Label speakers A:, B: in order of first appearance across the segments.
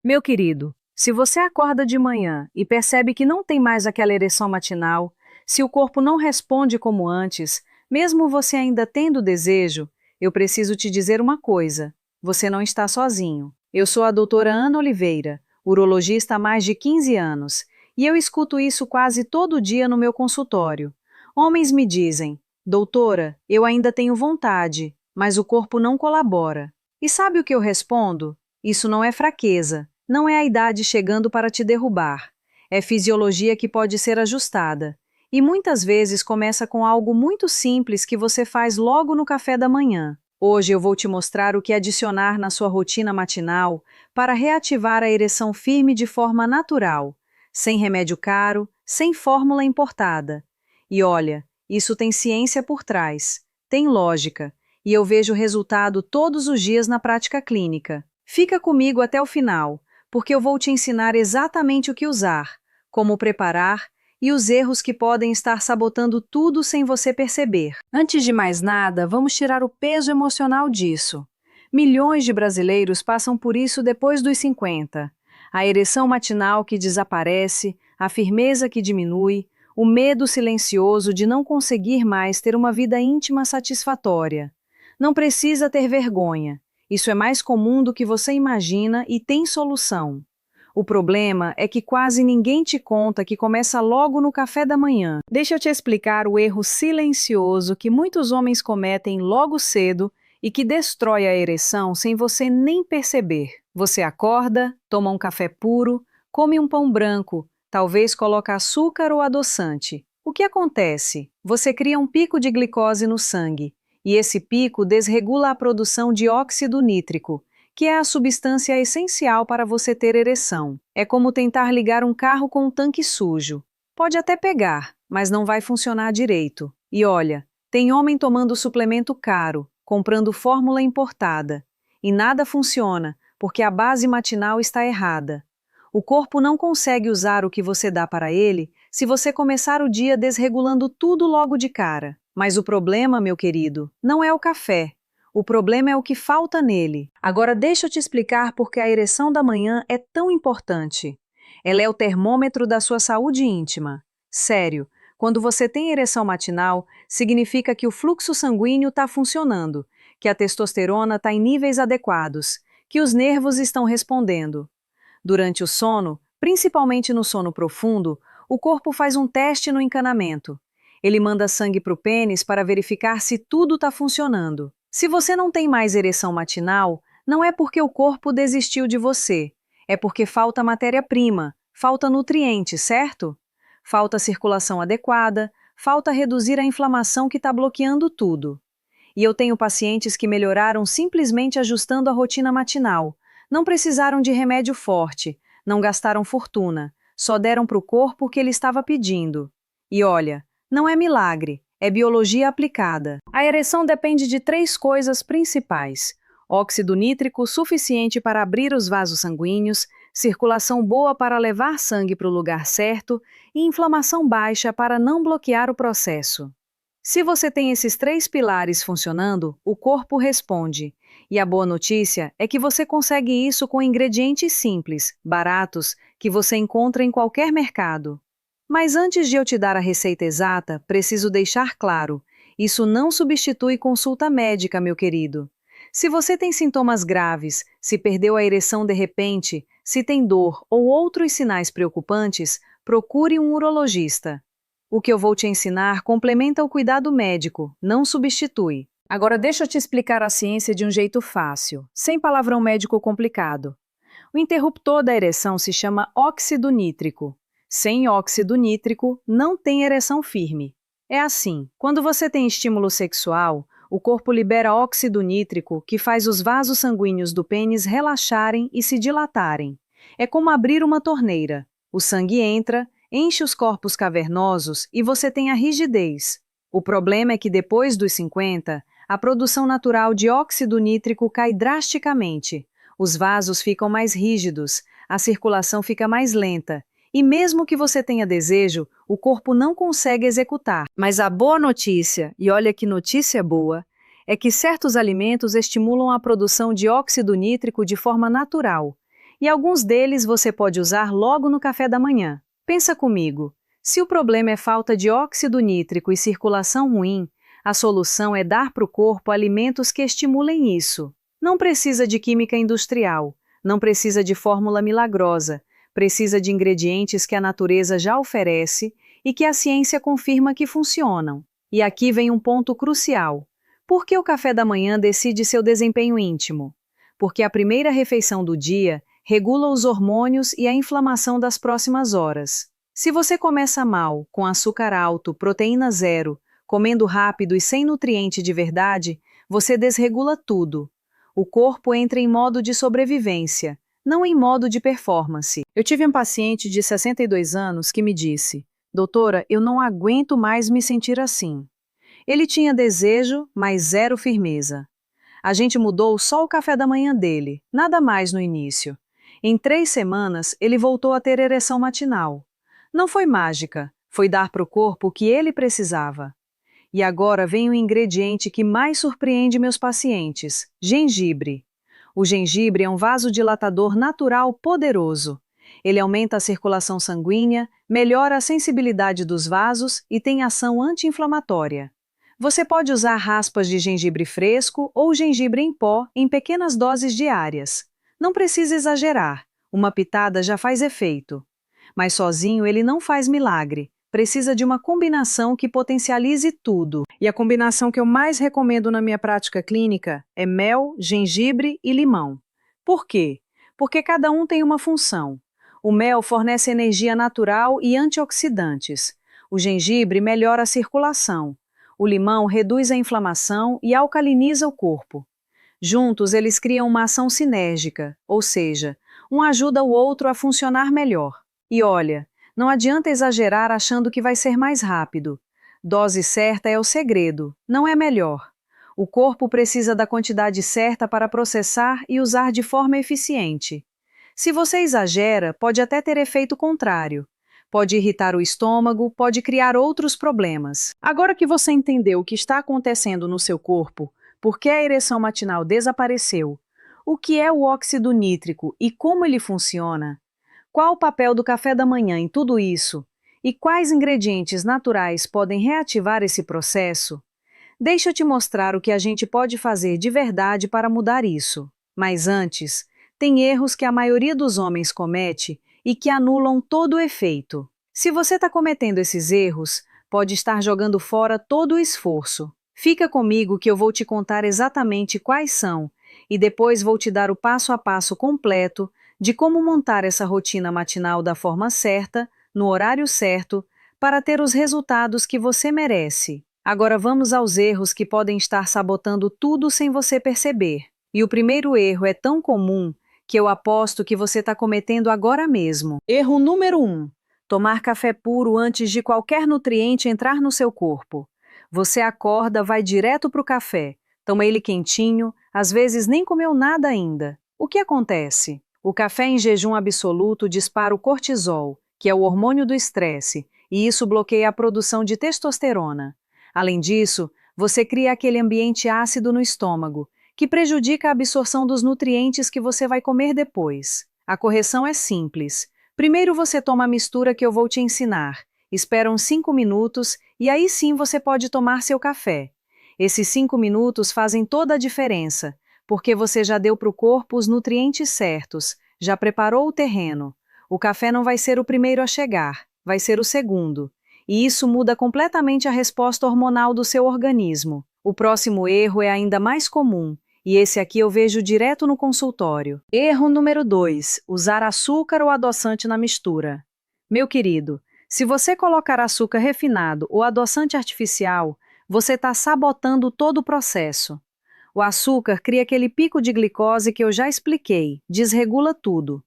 A: Meu querido, se você acorda de manhã e percebe que não tem mais aquela ereção matinal, se o corpo não responde como antes, mesmo você ainda tendo desejo, eu preciso te dizer uma coisa: você não está sozinho. Eu sou a doutora Ana Oliveira, urologista há mais de 15 anos, e eu escuto isso quase todo dia no meu consultório. Homens me dizem: doutora, eu ainda tenho vontade, mas o corpo não colabora. E sabe o que eu respondo? Isso não é fraqueza, não é a idade chegando para te derrubar. É fisiologia que pode ser ajustada. E muitas vezes começa com algo muito simples que você faz logo no café da manhã. Hoje eu vou te mostrar o que adicionar na sua rotina matinal para reativar a ereção firme de forma natural, sem remédio caro, sem fórmula importada. E olha, isso tem ciência por trás, tem lógica, e eu vejo resultado todos os dias na prática clínica. Fica comigo até o final, porque eu vou te ensinar exatamente o que usar, como preparar e os erros que podem estar sabotando tudo sem você perceber. Antes de mais nada, vamos tirar o peso emocional disso. Milhões de brasileiros passam por isso depois dos 50. A ereção matinal que desaparece, a firmeza que diminui, o medo silencioso de não conseguir mais ter uma vida íntima satisfatória. Não precisa ter vergonha. Isso é mais comum do que você imagina e tem solução. O problema é que quase ninguém te conta que começa logo no café da manhã. Deixa eu te explicar o erro silencioso que muitos homens cometem logo cedo e que destrói a ereção sem você nem perceber. Você acorda, toma um café puro, come um pão branco, talvez coloque açúcar ou adoçante. O que acontece? Você cria um pico de glicose no sangue, e esse pico desregula a produção de óxido nítrico, que é a substância essencial para você ter ereção. É como tentar ligar um carro com um tanque sujo. Pode até pegar, mas não vai funcionar direito. E olha, tem homem tomando suplemento caro, comprando fórmula importada. E nada funciona, porque a base matinal está errada. O corpo não consegue usar o que você dá para ele se você começar o dia desregulando tudo logo de cara. Mas o problema, meu querido, não é o café. O problema é o que falta nele. Agora deixa eu te explicar por que a ereção da manhã é tão importante. Ela é o termômetro da sua saúde íntima. Sério, quando você tem ereção matinal, significa que o fluxo sanguíneo está funcionando, que a testosterona está em níveis adequados, que os nervos estão respondendo. Durante o sono, principalmente no sono profundo, o corpo faz um teste no encanamento. Ele manda sangue para o pênis para verificar se tudo está funcionando. Se você não tem mais ereção matinal, não é porque o corpo desistiu de você. É porque falta matéria-prima, falta nutriente, certo? Falta circulação adequada, falta reduzir a inflamação que está bloqueando tudo. E eu tenho pacientes que melhoraram simplesmente ajustando a rotina matinal. Não precisaram de remédio forte, não gastaram fortuna, só deram para o corpo o que ele estava pedindo. E olha, não é milagre. É biologia aplicada. A ereção depende de 3 coisas principais: óxido nítrico suficiente para abrir os vasos sanguíneos, circulação boa para levar sangue para o lugar certo e inflamação baixa para não bloquear o processo. Se você tem esses 3 pilares funcionando, o corpo responde. E a boa notícia é que você consegue isso com ingredientes simples, baratos, que você encontra em qualquer mercado. Mas antes de eu te dar a receita exata, preciso deixar claro, isso não substitui consulta médica, meu querido. Se você tem sintomas graves, se perdeu a ereção de repente, se tem dor ou outros sinais preocupantes, procure um urologista. O que eu vou te ensinar complementa o cuidado médico, não substitui. Agora deixa eu te explicar a ciência de um jeito fácil, sem palavrão médico complicado. O interruptor da ereção se chama óxido nítrico. Sem óxido nítrico, não tem ereção firme. É assim, quando você tem estímulo sexual, o corpo libera óxido nítrico que faz os vasos sanguíneos do pênis relaxarem e se dilatarem. É como abrir uma torneira. O sangue entra, enche os corpos cavernosos e você tem a rigidez. O problema é que depois dos 50, a produção natural de óxido nítrico cai drasticamente. Os vasos ficam mais rígidos, a circulação fica mais lenta. E mesmo que você tenha desejo, o corpo não consegue executar. Mas a boa notícia, e olha que notícia boa, é que certos alimentos estimulam a produção de óxido nítrico de forma natural. E alguns deles você pode usar logo no café da manhã. Pensa comigo, se o problema é falta de óxido nítrico e circulação ruim, a solução é dar para o corpo alimentos que estimulem isso. Não precisa de química industrial, não precisa de fórmula milagrosa, precisa de ingredientes que a natureza já oferece e que a ciência confirma que funcionam. E aqui vem um ponto crucial. Por que o café da manhã decide seu desempenho íntimo? Porque a primeira refeição do dia regula os hormônios e a inflamação das próximas horas. Se você começa mal, com açúcar alto, proteína zero, comendo rápido e sem nutriente de verdade, você desregula tudo. O corpo entra em modo de sobrevivência, não em modo de performance. Eu tive um paciente de 62 anos que me disse: "Doutora, eu não aguento mais me sentir assim." Ele tinha desejo, mas zero firmeza. A gente mudou só o café da manhã dele, nada mais no início. Em 3 semanas, ele voltou a ter ereção matinal. Não foi mágica, foi dar para o corpo o que ele precisava. E agora vem o ingrediente que mais surpreende meus pacientes: gengibre. O gengibre é um vasodilatador natural poderoso. Ele aumenta a circulação sanguínea, melhora a sensibilidade dos vasos e tem ação anti-inflamatória. Você pode usar raspas de gengibre fresco ou gengibre em pó em pequenas doses diárias. Não precisa exagerar, uma pitada já faz efeito. Mas sozinho ele não faz milagre, precisa de uma combinação que potencialize tudo. E a combinação que eu mais recomendo na minha prática clínica é mel, gengibre e limão. Por quê? Porque cada um tem uma função. O mel fornece energia natural e antioxidantes. O gengibre melhora a circulação. O limão reduz a inflamação e alcaliniza o corpo. Juntos, eles criam uma ação sinérgica, ou seja, um ajuda o outro a funcionar melhor. E olha, não adianta exagerar achando que vai ser mais rápido. Dose certa é o segredo, não é melhor. O corpo precisa da quantidade certa para processar e usar de forma eficiente. Se você exagera, pode até ter efeito contrário. Pode irritar o estômago, pode criar outros problemas. Agora que você entendeu o que está acontecendo no seu corpo, por que a ereção matinal desapareceu, o que é o óxido nítrico e como ele funciona, qual o papel do café da manhã em tudo isso e quais ingredientes naturais podem reativar esse processo, deixa eu te mostrar o que a gente pode fazer de verdade para mudar isso. Mas antes, tem erros que a maioria dos homens comete e que anulam todo o efeito. Se você está cometendo esses erros, pode estar jogando fora todo o esforço. Fica comigo que eu vou te contar exatamente quais são e depois vou te dar o passo a passo completo de como montar essa rotina matinal da forma certa, no horário certo, para ter os resultados que você merece. Agora vamos aos erros que podem estar sabotando tudo sem você perceber. E o primeiro erro é tão comum que eu aposto que você está cometendo agora mesmo. Erro número 1. Tomar café puro antes de qualquer nutriente entrar no seu corpo. Você acorda, vai direto para o café, toma ele quentinho, às vezes nem comeu nada ainda. O que acontece? O café em jejum absoluto dispara o cortisol, que é o hormônio do estresse, e isso bloqueia a produção de testosterona. Além disso, você cria aquele ambiente ácido no estômago, que prejudica a absorção dos nutrientes que você vai comer depois. A correção é simples. Primeiro você toma a mistura que eu vou te ensinar, espera uns 5 minutos e aí sim você pode tomar seu café. Esses 5 minutos fazem toda a diferença, porque você já deu para o corpo os nutrientes certos, já preparou o terreno. O café não vai ser o primeiro a chegar, vai ser o segundo. E isso muda completamente a resposta hormonal do seu organismo. O próximo erro é ainda mais comum, e esse aqui eu vejo direto no consultório. Erro número 2, usar açúcar ou adoçante na mistura. Meu querido, se você colocar açúcar refinado ou adoçante artificial, você está sabotando todo o processo. O açúcar cria aquele pico de glicose que eu já expliquei, desregula tudo.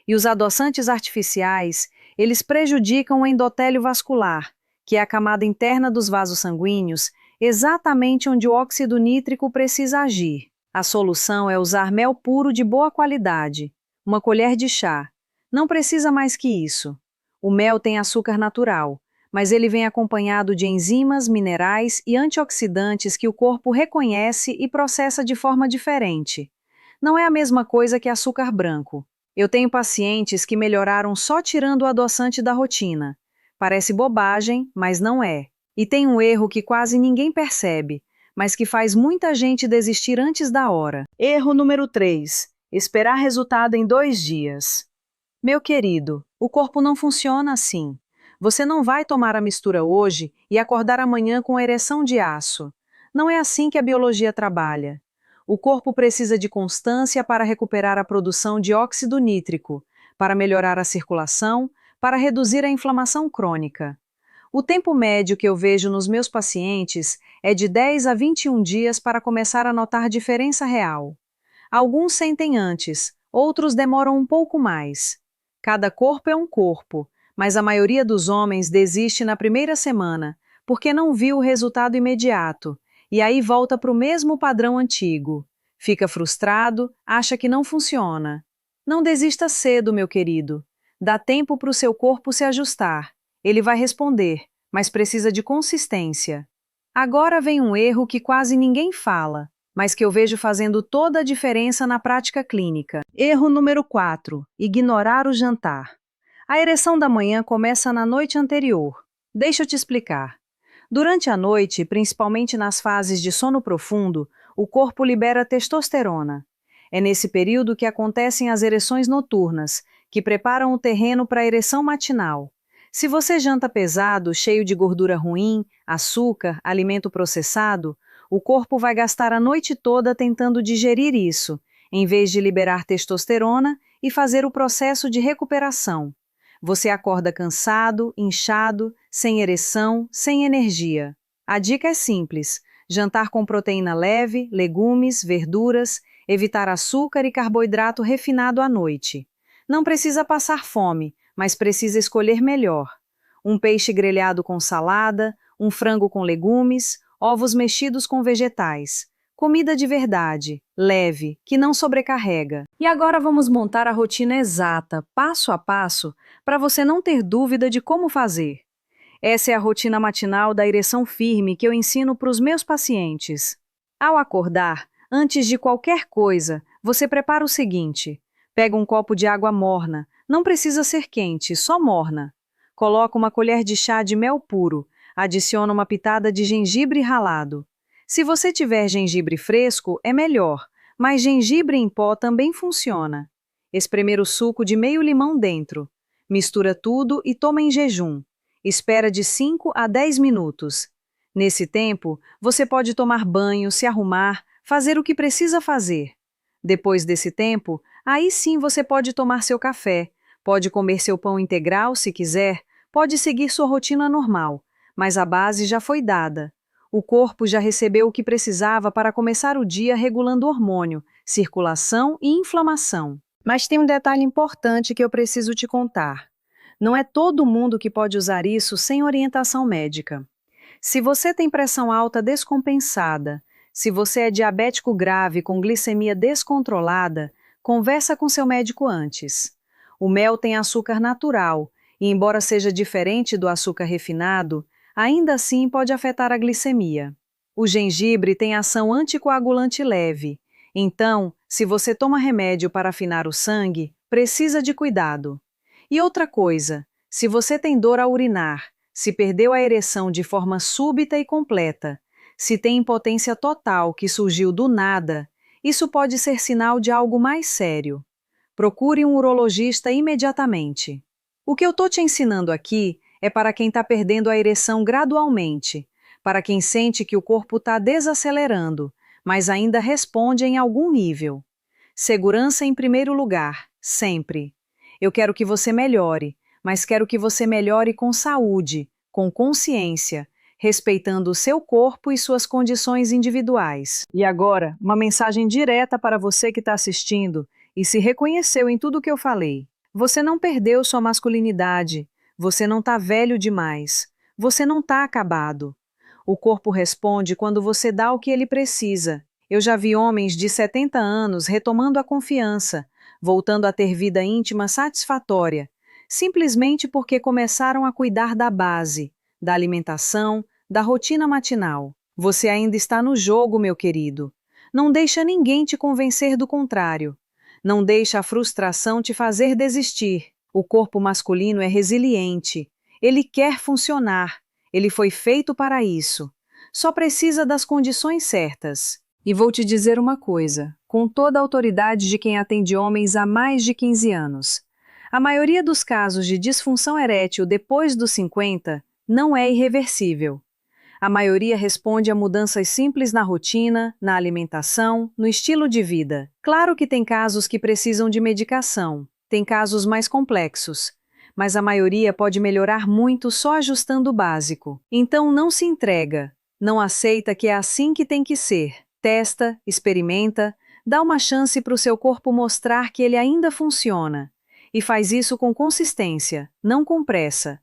A: E os adoçantes artificiais, eles prejudicam o endotélio vascular, que é a camada interna dos vasos sanguíneos, exatamente onde o óxido nítrico precisa agir. A solução é usar mel puro de boa qualidade, uma colher de chá. Não precisa mais que isso. O mel tem açúcar natural, mas ele vem acompanhado de enzimas, minerais e antioxidantes que o corpo reconhece e processa de forma diferente. Não é a mesma coisa que açúcar branco. Eu tenho pacientes que melhoraram só tirando o adoçante da rotina. Parece bobagem, mas não é. E tem um erro que quase ninguém percebe, mas que faz muita gente desistir antes da hora. Erro número 3. Esperar resultado em 2 dias. Meu querido, o corpo não funciona assim. Você não vai tomar a mistura hoje e acordar amanhã com ereção de aço. Não é assim que a biologia trabalha. O corpo precisa de constância para recuperar a produção de óxido nítrico, para melhorar a circulação, para reduzir a inflamação crônica. O tempo médio que eu vejo nos meus pacientes é de 10 a 21 dias para começar a notar diferença real. Alguns sentem antes, outros demoram um pouco mais. Cada corpo é um corpo, mas a maioria dos homens desiste na primeira semana, porque não viu o resultado imediato, e aí volta para o mesmo padrão antigo. Fica frustrado, acha que não funciona. Não desista cedo, meu querido. Dá tempo para o seu corpo se ajustar. Ele vai responder, mas precisa de consistência. Agora vem um erro que quase ninguém fala, mas que eu vejo fazendo toda a diferença na prática clínica. Erro número 4. Ignorar o jantar. A ereção da manhã começa na noite anterior. Deixa eu te explicar. Durante a noite, principalmente nas fases de sono profundo, o corpo libera testosterona. É nesse período que acontecem as ereções noturnas, que preparam o terreno para a ereção matinal. Se você janta pesado, cheio de gordura ruim, açúcar, alimento processado, o corpo vai gastar a noite toda tentando digerir isso, em vez de liberar testosterona e fazer o processo de recuperação. Você acorda cansado, inchado, sem ereção, sem energia. A dica é simples: jantar com proteína leve, legumes, verduras, evitar açúcar e carboidrato refinado à noite. Não precisa passar fome, mas precisa escolher melhor. Um peixe grelhado com salada, um frango com legumes, ovos mexidos com vegetais. Comida de verdade, leve, que não sobrecarrega. E agora vamos montar a rotina exata, passo a passo, para você não ter dúvida de como fazer. Essa é a rotina matinal da ereção firme que eu ensino para os meus pacientes. Ao acordar, antes de qualquer coisa, você prepara o seguinte: pega um copo de água morna, não precisa ser quente, só morna. Coloca uma colher de chá de mel puro, adiciona uma pitada de gengibre ralado. Se você tiver gengibre fresco, é melhor, mas gengibre em pó também funciona. Espremer o suco de meio limão dentro. Mistura tudo e toma em jejum. Espera de 5 a 10 minutos. Nesse tempo, você pode tomar banho, se arrumar, fazer o que precisa fazer. Depois desse tempo, aí sim você pode tomar seu café, pode comer seu pão integral se quiser, pode seguir sua rotina normal, mas a base já foi dada. O corpo já recebeu o que precisava para começar o dia regulando hormônio, circulação e inflamação. Mas tem um detalhe importante que eu preciso te contar. Não é todo mundo que pode usar isso sem orientação médica. Se você tem pressão alta descompensada, se você é diabético grave com glicemia descontrolada, conversa com seu médico antes. O mel tem açúcar natural e, embora seja diferente do açúcar refinado, ainda assim pode afetar a glicemia. O gengibre tem ação anticoagulante leve, então, se você toma remédio para afinar o sangue, precisa de cuidado. E outra coisa, se você tem dor ao urinar, se perdeu a ereção de forma súbita e completa, se tem impotência total que surgiu do nada, isso pode ser sinal de algo mais sério. Procure um urologista imediatamente. O que eu estou te ensinando aqui é para quem está perdendo a ereção gradualmente, para quem sente que o corpo está desacelerando, mas ainda responde em algum nível. Segurança em primeiro lugar, sempre. Eu quero que você melhore, mas quero que você melhore com saúde, com consciência, respeitando o seu corpo e suas condições individuais. E agora, uma mensagem direta para você que está assistindo e se reconheceu em tudo que eu falei. Você não perdeu sua masculinidade, você não está velho demais, você não está acabado. O corpo responde quando você dá o que ele precisa. Eu já vi homens de 70 anos retomando a confiança, voltando a ter vida íntima satisfatória, simplesmente porque começaram a cuidar da base, da alimentação, da rotina matinal. Você ainda está no jogo, meu querido. Não deixa ninguém te convencer do contrário. Não deixe a frustração te fazer desistir. O corpo masculino é resiliente. Ele quer funcionar. Ele foi feito para isso. Só precisa das condições certas. E vou te dizer uma coisa, com toda a autoridade de quem atende homens há mais de 15 anos. A maioria dos casos de disfunção erétil depois dos 50 não é irreversível. A maioria responde a mudanças simples na rotina, na alimentação, no estilo de vida. Claro que tem casos que precisam de medicação, tem casos mais complexos, mas a maioria pode melhorar muito só ajustando o básico. Então não se entrega, não aceita que é assim que tem que ser. Testa, experimenta, dá uma chance para o seu corpo mostrar que ele ainda funciona. E faz isso com consistência, não com pressa.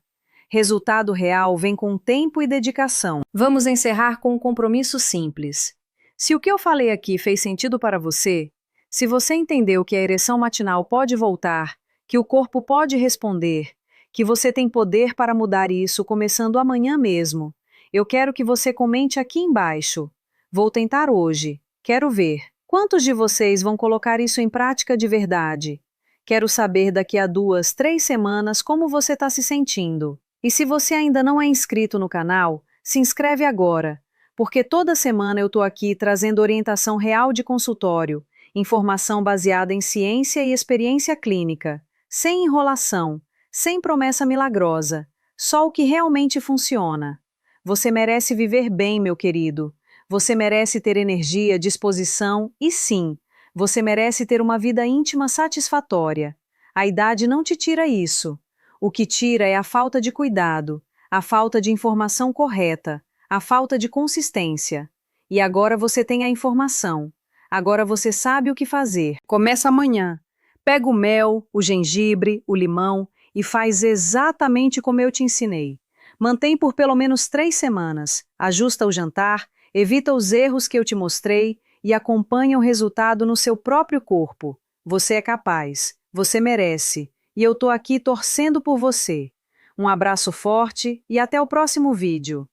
A: Resultado real vem com tempo e dedicação. Vamos encerrar com um compromisso simples. Se o que eu falei aqui fez sentido para você, se você entendeu que a ereção matinal pode voltar, que o corpo pode responder, que você tem poder para mudar isso começando amanhã mesmo, eu quero que você comente aqui embaixo. Vou tentar hoje. Quero ver. Quantos de vocês vão colocar isso em prática de verdade? Quero saber daqui a 2, 3 semanas como você está se sentindo. E se você ainda não é inscrito no canal, se inscreve agora, porque toda semana eu estou aqui trazendo orientação real de consultório, informação baseada em ciência e experiência clínica, sem enrolação, sem promessa milagrosa, só o que realmente funciona. Você merece viver bem, meu querido. Você merece ter energia, disposição e, sim, você merece ter uma vida íntima satisfatória. A idade não te tira isso. O que tira é a falta de cuidado, a falta de informação correta, a falta de consistência. E agora você tem a informação. Agora você sabe o que fazer. Começa amanhã. Pega o mel, o gengibre, o limão e faz exatamente como eu te ensinei. Mantém por pelo menos 3 semanas. Ajusta o jantar. Evita os erros que eu te mostrei e acompanha o resultado no seu próprio corpo. Você é capaz, você merece, e eu tô aqui torcendo por você. Um abraço forte e até o próximo vídeo.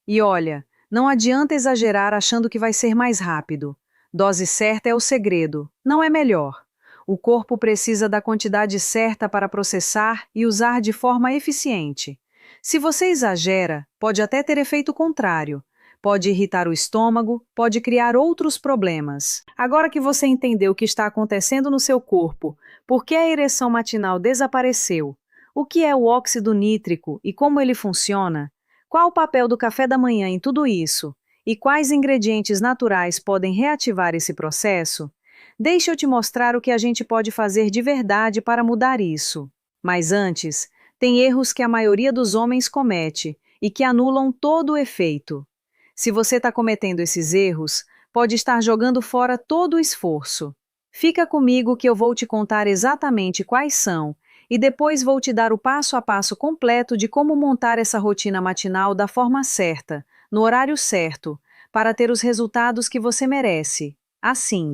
A: E olha, não adianta exagerar achando que vai ser mais rápido. Dose certa é o segredo, não é melhor. O corpo precisa da quantidade certa para processar e usar de forma eficiente. Se você exagera, pode até ter efeito contrário. Pode irritar o estômago, pode criar outros problemas. Agora que você entendeu o que está acontecendo no seu corpo, por que a ereção matinal desapareceu, o que é o óxido nítrico e como ele funciona, qual o papel do café da manhã em tudo isso e quais ingredientes naturais podem reativar esse processo, deixa eu te mostrar o que a gente pode fazer de verdade para mudar isso. Mas antes, tem erros que a maioria dos homens comete e que anulam todo o efeito. Se você está cometendo esses erros, pode estar jogando fora todo o esforço. Fica comigo que eu vou te contar exatamente quais são e depois vou te dar o passo a passo completo de como montar essa rotina matinal da forma certa, no horário certo, para ter os resultados que você merece. Assim.